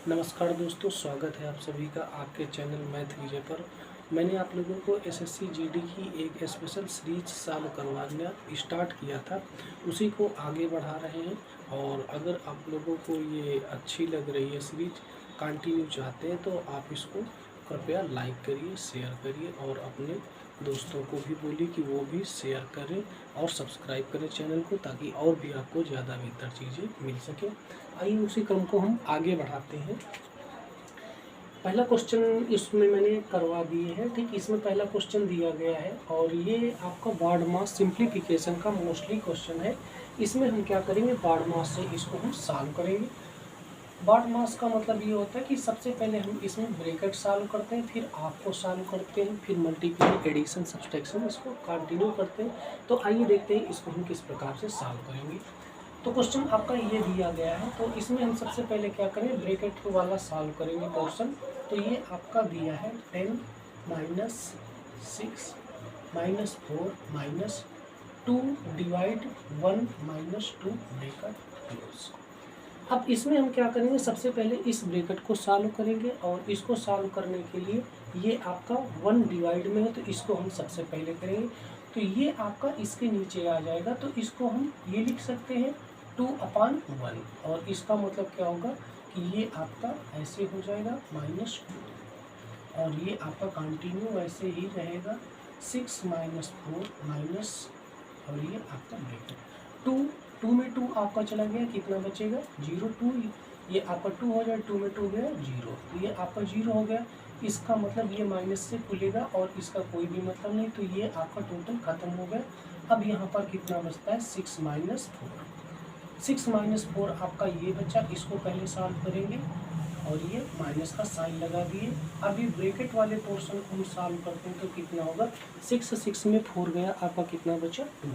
नमस्कार दोस्तों, स्वागत है आप सभी का आपके चैनल मैथ विजय पर। मैंने आप लोगों को एसएससी जीडी की एक स्पेशल सीरीज चालू करवाना स्टार्ट किया था, उसी को आगे बढ़ा रहे हैं। और अगर आप लोगों को ये अच्छी लग रही है सीरीज, कंटिन्यू चाहते हैं तो आप इसको कृपया लाइक करिए, शेयर करिए और अपने दोस्तों को भी बोलिए कि वो भी शेयर करें और सब्सक्राइब करें चैनल को, ताकि और भी आपको ज़्यादा बेहतर चीज़ें मिल सके। आइए उसी क्रम को हम आगे बढ़ाते हैं। पहला क्वेश्चन इसमें मैंने करवा दिए हैं, ठीक। इसमें पहला क्वेश्चन दिया गया है और ये आपका बार्ड मास सिंप्लीफिकेशन का मोस्टली क्वेश्चन है। इसमें हम क्या करेंगे, बार्ड मास से इसको हम सॉल्व करेंगे। बार्ड मास का मतलब ये होता है कि सबसे पहले हम इसमें ब्रैकेट सॉल्व करते हैं, फिर आपको सॉल्व करते हैं, फिर मल्टीप्लाई, एडिशन, सब्सट्रैक्शन इसको कंटिन्यू करते हैं। तो आइए देखते हैं इसको हम किस प्रकार से सॉल्व करेंगे। तो क्वेश्चन आपका ये दिया गया है, तो इसमें हम सबसे पहले क्या करें, ब्रैकेट वाला सॉल्व करेंगे पोर्शन। तो ये आपका दिया है 10 - 6 - 4 - 2 डिवाइड 1 - 2 ब्रैकेट क्लोज। अब इसमें हम क्या करेंगे, सबसे पहले इस ब्रैकेट को सॉल्व करेंगे और इसको सॉल्व करने के लिए ये आपका 1 डिवाइड में है, तो इसको हम सबसे पहले करेंगे। तो ये आपका इसके नीचे आ जाएगा, तो इसको हम ये लिख सकते हैं 2/1। और इसका मतलब क्या होगा कि ये आपका ऐसे हो जाएगा -2, और ये आपका कंटिन्यू ऐसे ही रहेगा 6 - 4 माइनस, और ये आपका ब्रैकेट 2 में 2 आपका चला गया, कितना बचेगा 0। 2 ये आपका 2 हो जाए, 2 में 2 गया 0, तो ये आपका 0 हो गया। इसका मतलब ये माइनस से खुलेगा और इसका कोई भी मतलब नहीं, तो ये आपका टोटल खत्म हो गया। अब यहाँ पर कितना बचता है 6 - 4। 6 - 4 आपका ये बचा, इसको पहले सॉल्व करेंगे और ये माइनस का साइन लगा दिए। अब ये ब्रैकेट वाले पोर्शन को हम सॉल्व करते हैं, तो कितना होगा 6 में 4 गया, आपका कितना बचा 2।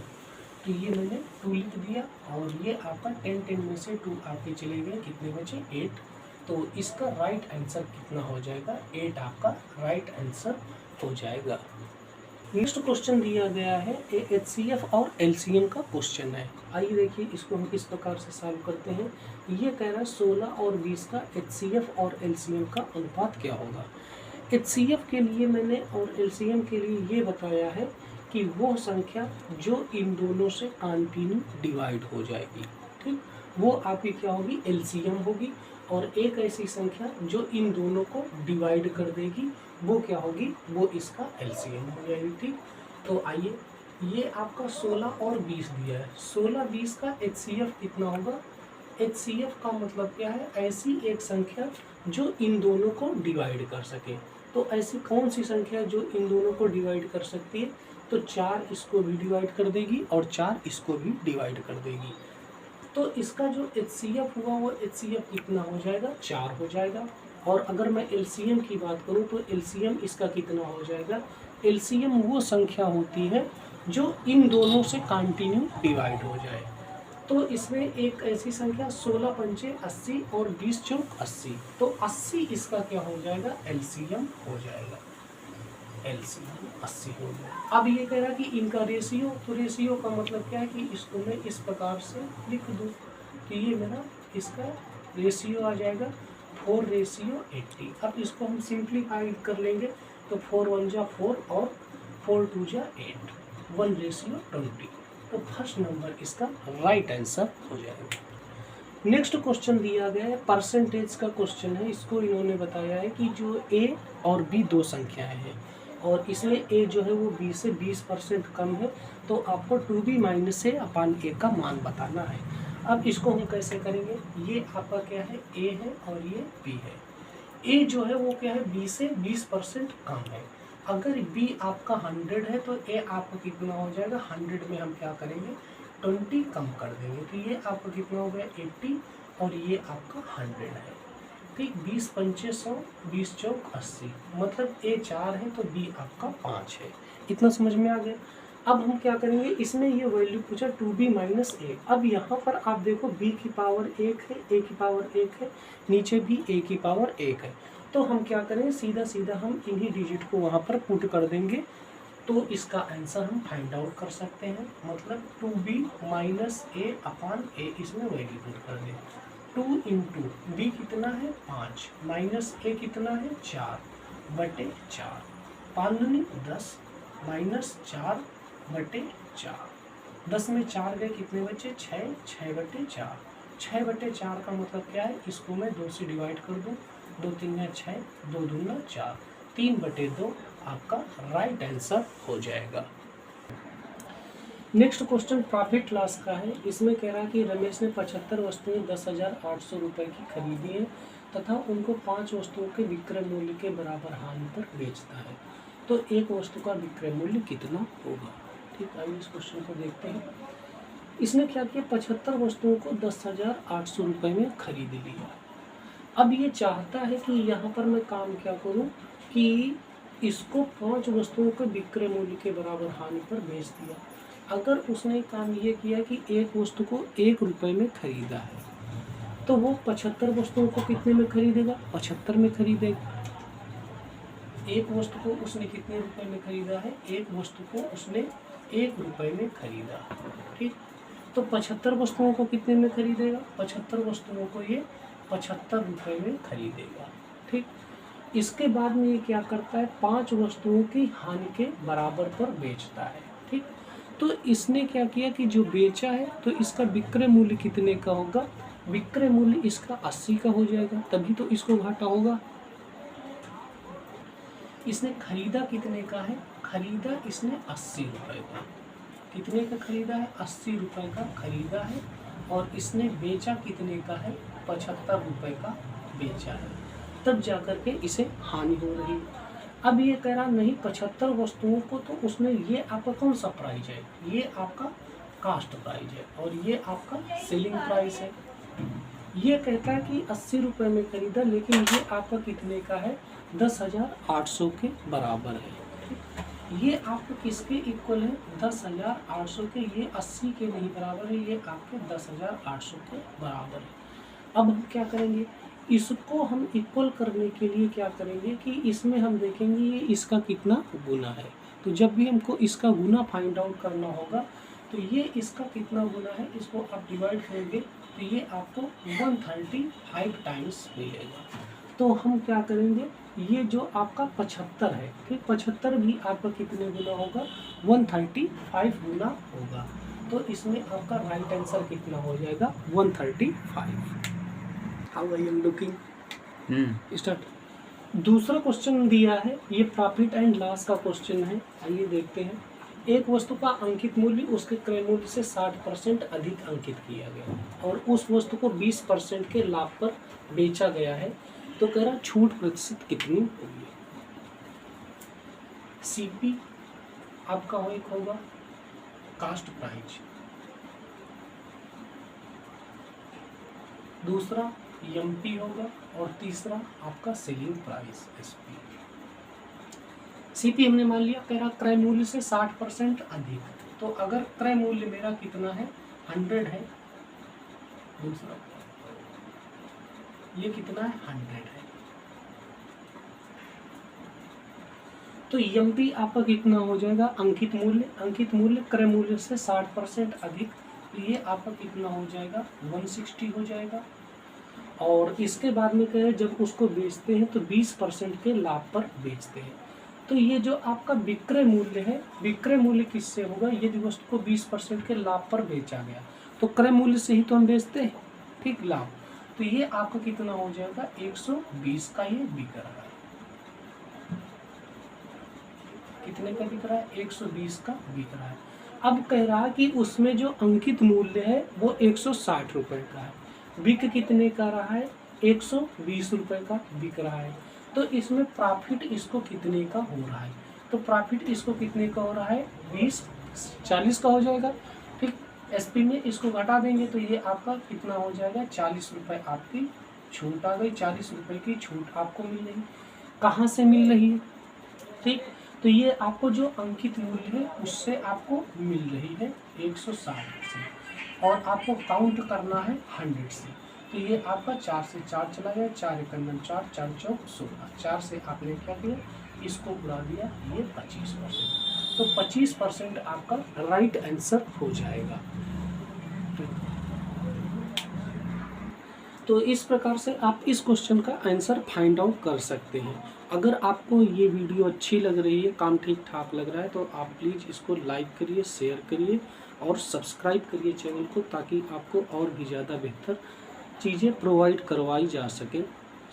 तो ये मैंने 2 लिख दिया, और ये आपका 10 में से 2 आपके चले गए, कितने बचे 8। तो इसका राइट आंसर कितना हो जाएगा, 8 आपका राइट आंसर हो जाएगा। नेक्स्ट क्वेश्चन दिया गया है एचसीएफ और एलसीएम का क्वेश्चन है। आइए देखिए इसको हम किस प्रकार से सॉल्व करते हैं। ये कह रहा है 16 और 20 का एचसीएफ और एलसीएम का अनुपात क्या होगा। एचसीएफ के लिए मैंने और एलसीएम के लिए ये बताया है कि वो संख्या जो इन दोनों से कंटिन्यू डिवाइड हो जाएगी, ठीक, वो आपकी क्या होगी, एलसीएम होगी। और एक ऐसी संख्या जो इन दोनों को डिवाइड कर देगी, वो क्या होगी, वो इसका एलसीएम हो जाएगी, ठीक। तो आइए, ये आपका 16 और 20 दिया है। 16-20 का एचसीएफ कितना होगा। एचसीएफ का मतलब क्या है, ऐसी एक संख्या जो इन दोनों को डिवाइड कर सके। तो ऐसी कौन सी संख्या जो इन दोनों को डिवाइड कर सकती है, तो 4 इसको भी डिवाइड कर देगी और 4 इसको भी डिवाइड कर देगी। तो इसका जो एचसीएफ हुआ वो एचसीएफ कितना हो जाएगा, 4 हो जाएगा। और अगर मैं एलसीएम की बात करूं तो एलसीएम इसका कितना हो जाएगा। एलसीएम वो संख्या होती है जो इन दोनों से कंटिन्यू डिवाइड हो जाए। तो इसमें एक ऐसी संख्या 16 पंचे 80 और 20 चौक 80, तो 80 इसका क्या हो जाएगा, एलसीएम हो जाएगा। एलसीएम 80 हो गया। अब ये कह रहा है कि इनका रेशियो, तो रेशियो का मतलब क्या है कि इसको मैं इस प्रकार से लिख दूँ कि ये मेरा इसका रेशियो आ जाएगा 4:80। अब इसको हम सिंप्लीफाई कर लेंगे, तो 4 1 जा 4 और 4 2 जा 8, 1:20। तो फर्स्ट नंबर इसका राइट आंसर हो जाएगा। नेक्स्ट क्वेश्चन दिया गया है, परसेंटेज का क्वेश्चन है। इसको इन्होंने बताया है कि जो ए और बी दो संख्याएं हैं और इसमें ए जो है वो बी से 20% कम है, तो आपको 2b - a/a का मान बताना है। अब इसको हम कैसे करेंगे, ये आपका क्या है, ए है और ये बी है। ए जो है वो क्या है, बी से 20% कम है। अगर बी आपका 100 है तो ए आपका कितना हो जाएगा, 100 में हम क्या करेंगे 20 कम कर देंगे, तो ये आपका कितना हो गया 80 और ये आपका 100 है, ठीक। 20 पंचे 100, 20 चौक 80, मतलब ए 4 है तो बी आपका 5 है। इतना समझ में आ गया। अब हम क्या करेंगे, इसमें ये वैल्यू पूछा 2b - a। अब यहाँ पर आप देखो b की पावर 1 है, a की पावर 1 है, नीचे भी a की पावर 1 है। तो हम क्या करेंगे, सीधा सीधा हम इन्हीं डिजिट को वहाँ पर पुट कर देंगे, तो इसका आंसर हम फाइंड आउट कर सकते हैं। मतलब 2b - a/a इसमें वैल्यू पुट कर दें, 2 इंटू बी कितना है 5 माइनस ए कितना है 4 बटे 4, 5 दूनी 10 माइनस 4 बटे 4, 10 में 4 गए कितने बचे 6, 6 बटे 4, 6 बटे 4 का मतलब क्या है, इसको मैं 2 से डिवाइड कर दूँ, 2 3 6, 2 दूना 4, 3 बटे 2 आपका राइट आंसर हो जाएगा। नेक्स्ट क्वेश्चन प्रॉफिट लॉस का है। इसमें कह रहा है कि रमेश ने 75 वस्तुएं 10,800 रुपये की खरीदी है तथा उनको 5 वस्तुओं के विक्रय मूल्य के बराबर हानि पर बेचता है, तो एक वस्तु का विक्रय मूल्य कितना होगा। ठीक, आइए इस क्वेश्चन को देखते हैं। इसने क्या किया, 75 वस्तुओं को 10,800 रुपये में खरीद लिया। अब ये चाहता है कि यहाँ पर मैं काम क्या करूँ कि इसको 5 वस्तुओं के विक्रय मूल्य के बराबर हानि पर बेच दिया। अगर उसने काम ये किया कि एक वस्तु को 1 रुपये में खरीदा है, तो वो 75 वस्तुओं को कितने में खरीदेगा, 75 में खरीदेगा। एक वस्तु को उसने कितने रुपए में खरीदा है, एक वस्तु को उसने 1 रुपये में खरीदा। ठीक, तो 75 वस्तुओं को कितने में खरीदेगा, 75 वस्तुओं को ये 75 रुपये में खरीदेगा। ठीक, इसके बाद में ये क्या करता है, 5 वस्तुओं की हानि के बराबर पर बेचता है। ठीक, तो इसने क्या किया कि जो बेचा है तो इसका विक्रय मूल्य कितने का होगा, विक्रय मूल्य इसका 80 का हो जाएगा, तभी तो इसको घाटा होगा। इसने खरीदा कितने का है, खरीदा इसने 80 रुपये का, कितने का खरीदा है, 80 रुपये का खरीदा है, और इसने बेचा कितने का है, 75 रुपये का बेचा है, तब जाकर के इसे हानि हो रही है। अब ये कह रहा नहीं, 75 वस्तुओं को तो उसने, ये आपका कौन सा प्राइस है, ये आपका कास्ट प्राइस है और ये आपका सेलिंग प्राइस है। ये कहता है कि 80 रुपये में खरीदा, लेकिन ये आपका कितने का है, 10,800 के बराबर है। ये आपको किसके इक्वल है, 10,800 के, ये 80 के नहीं बराबर है, ये आपके 10,800 के बराबर है। अब हम क्या करेंगे, इसको हम इक्वल करने के लिए क्या करेंगे कि इसमें हम देखेंगे ये इसका कितना गुना है। तो जब भी हमको इसका गुना फाइंड आउट करना होगा तो ये इसका कितना गुना है, इसको आप डिवाइड करेंगे तो ये आपको 135 टाइम्स मिलेगा। तो हम क्या करेंगे, ये जो आपका 75 है, ठीक, 75 भी आपका कितने गुना होगा, 135 गुना होगा। तो इसमें आपका राइट आंसर कितना हो जाएगा, 135। How I am looking, start. दूसरा क्वेश्चन दिया है, ये प्रॉफिट एंड लॉस का क्वेश्चन है। आइए देखते हैं। एक वस्तु का अंकित मूल्य उसके क्रय मूल्य से 60% अधिक अंकित किया गया और उस वस्तु को 20% के लाभ पर बेचा गया है, तो कह रहा छूट प्रतिशत कितनी होगी। सीपी आपका होगा कास्ट प्राइस, दूसरा एमपी होगा और तीसरा आपका सेलिंग प्राइस एसपी। सीपी हमने मान लिया, कह रहा क्रय मूल्य से 60% अधिक, तो अगर क्रय मूल्य मेरा कितना है 100 है, दूसरा ये कितना है 100 है, तो एमपी आपका कितना हो जाएगा, अंकित मूल्य क्रय मूल्य से 60% अधिक, तो ये आपका कितना हो जाएगा 160 हो जाएगा। और इसके बाद में कह रहे जब उसको बेचते हैं तो 20% के लाभ पर बेचते हैं, तो ये जो आपका विक्रय मूल्य है, विक्रय मूल्य किससे होगा, यदि वस्तु को 20% के लाभ पर बेचा गया तो क्रय मूल्य से ही तो हम बेचते हैं, ठीक, लाभ, तो ये आपका कितना हो जाएगा 120 का ये बिक रहा है। कितने का बिक रहा है, 120 का बिक रहा है। अब कह रहा है कि उसमें जो अंकित मूल्य है वो 160 रुपये का है, बिक कितने का रहा है, 120 रुपये का बिक रहा है, तो इसमें प्रॉफिट इसको कितने का हो रहा है, तो प्रॉफिट इसको कितने का हो रहा है 40 का हो जाएगा। ठीक, एसपी में इसको घटा देंगे तो ये आपका कितना हो जाएगा 40 रुपये, आपकी छूट आ गई, 40 रुपये की छूट आपको मिल रही, कहाँ से मिल रही है, ठीक, तो ये आपको जो अंकित मूल्य है उससे आपको मिल रही है 160 से, और आपको काउंट करना है 100 से, तो ये आपका 4 से 4 चला गया, 4 एकम 4, 4 चौक 16, 4 से आपने क्या किया, इसको उड़ा दिया, ये 25%, तो 25% आपका राइट आंसर हो जाएगा। तो इस प्रकार से आप इस क्वेश्चन का आंसर फाइंड आउट कर सकते हैं। अगर आपको ये वीडियो अच्छी लग रही है, काम ठीक ठाक लग रहा है, तो आप प्लीज़ इसको लाइक करिए, शेयर करिए और सब्सक्राइब करिए चैनल को, ताकि आपको और भी ज़्यादा बेहतर चीज़ें प्रोवाइड करवाई जा सके।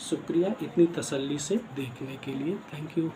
शुक्रिया इतनी तसल्ली से देखने के लिए। Thank you.